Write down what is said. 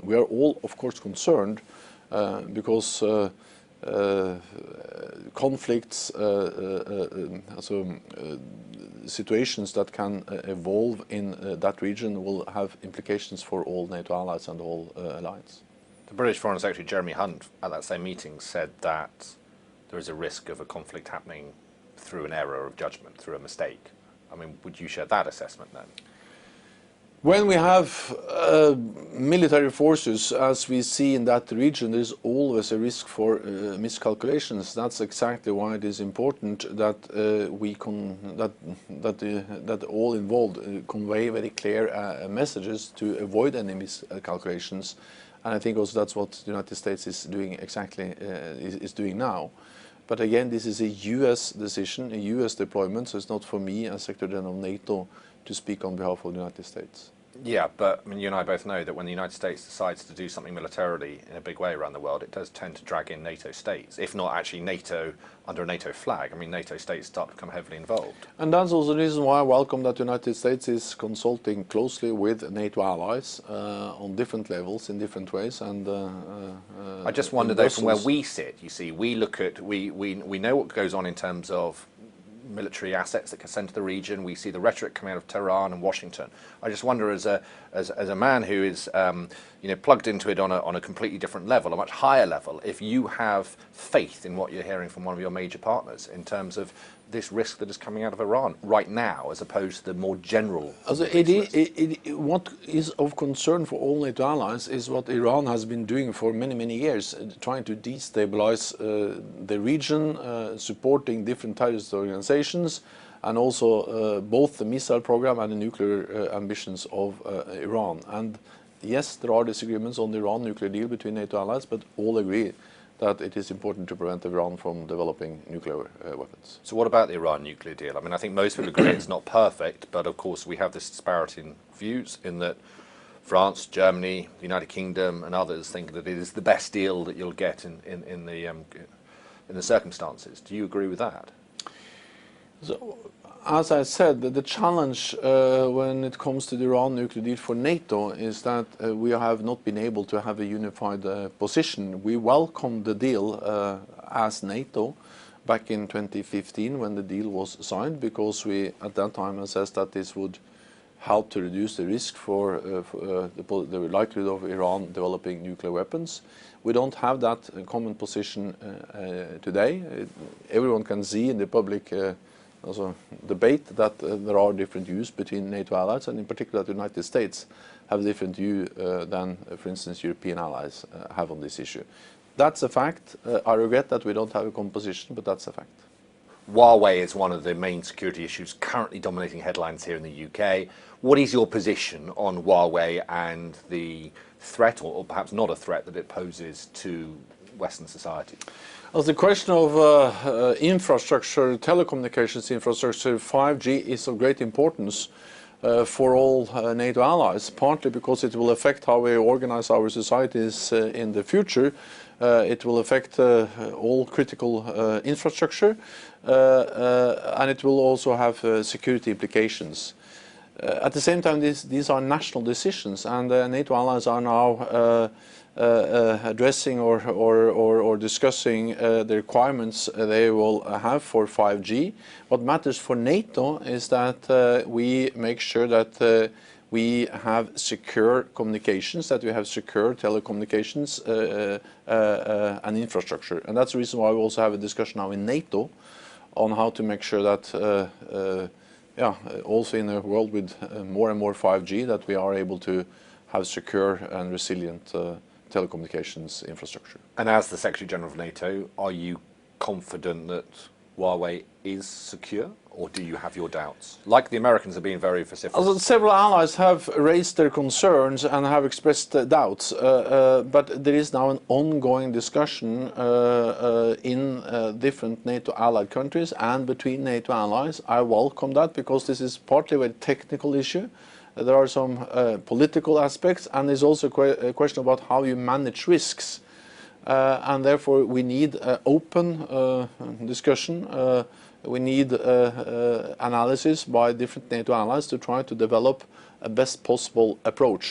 we are all, of course, concerned because conflicts, situations that can evolve in that region will have implications for all NATO allies and the whole alliance. The British Foreign Secretary Jeremy Hunt at that same meeting said that there is a risk of a conflict happening through an error of judgment, through a mistake. I mean, would you share that assessment then? When we have military forces, as we see in that region, there is always a risk for miscalculations. That's exactly why it is important that that all involved convey very clear messages to avoid any miscalculations. And I think also that's what the United States is doing exactly is doing now. But again, this is a U.S. decision, a U.S. deployment, so it's not for me as Secretary General of NATO to speak on behalf of the United States. Yeah, but I mean, you and I both know that when the United States decides to do something militarily in a big way around the world, it does tend to drag in NATO states, if not actually NATO under a NATO flag. I mean, NATO states start to become heavily involved. And that's also the reason why I welcome that the United States is consulting closely with NATO allies on different levels, in different ways. And I just wonder though, from where we sit, you see, we look at, we know what goes on in terms of military assets that can send to the region. We see the rhetoric coming out of Tehran and Washington. I just wonder, as a man who is plugged into it on a completely different level, a much higher level, if you have faith in what you're hearing from one of your major partners in terms of this risk that is coming out of Iran right now, as opposed to the more general. What is of concern for all NATO allies is what Iran has been doing for many, many years, trying to destabilize the region, supporting different terrorist organizations, and also both the missile program and the nuclear ambitions of Iran. And yes, there are disagreements on the Iran nuclear deal between NATO allies, but all agree that it is important to prevent Iran from developing nuclear weapons. So what about the Iran nuclear deal? I mean, I think most people agree it's not perfect, but of course we have this disparity in views in that France, Germany, the United Kingdom and others think that it is the best deal that you'll get in the circumstances. Do you agree with that? So, as I said, the challenge when it comes to the Iran nuclear deal for NATO is that we have not been able to have a unified position. We welcomed the deal as NATO back in 2015 when the deal was signed, because we at that time assessed that this would help to reduce the risk for the likelihood of Iran developing nuclear weapons. We don't have that common position today. Everyone can see in the public also debate that there are different views between NATO allies, and in particular the United States have a different view than, for instance, European allies have on this issue. That's a fact. I regret that we don't have a common position, but that's a fact. Huawei is one of the main security issues currently dominating headlines here in the UK. What is your position on Huawei and the threat, or perhaps not a threat, that it poses to Western society? Well, the question of infrastructure, telecommunications infrastructure, 5G is of great importance for all NATO allies, partly because it will affect how we organize our societies in the future. It will affect all critical infrastructure, and it will also have security implications. At the same time, these are national decisions, and NATO allies are now addressing or discussing the requirements they will have for 5G. What matters for NATO is that we make sure that we have secure communications, that we have secure telecommunications and infrastructure. And that's the reason why we also have a discussion now in NATO on how to make sure that also in a world with more and more 5G, that we are able to have secure and resilient telecommunications infrastructure. And as the Secretary General of NATO, are you confident that Huawei is secure, or do you have your doubts? Like the Americans are being very vociferous. Several allies have raised their concerns and have expressed doubts, but there is now an ongoing discussion in different NATO allied countries and between NATO allies. I welcome that, because this is partly a technical issue. There are some political aspects, and there's also a question about how you manage risks. And therefore we need open discussion. We need analysis by different NATO allies to try to develop a best possible approach.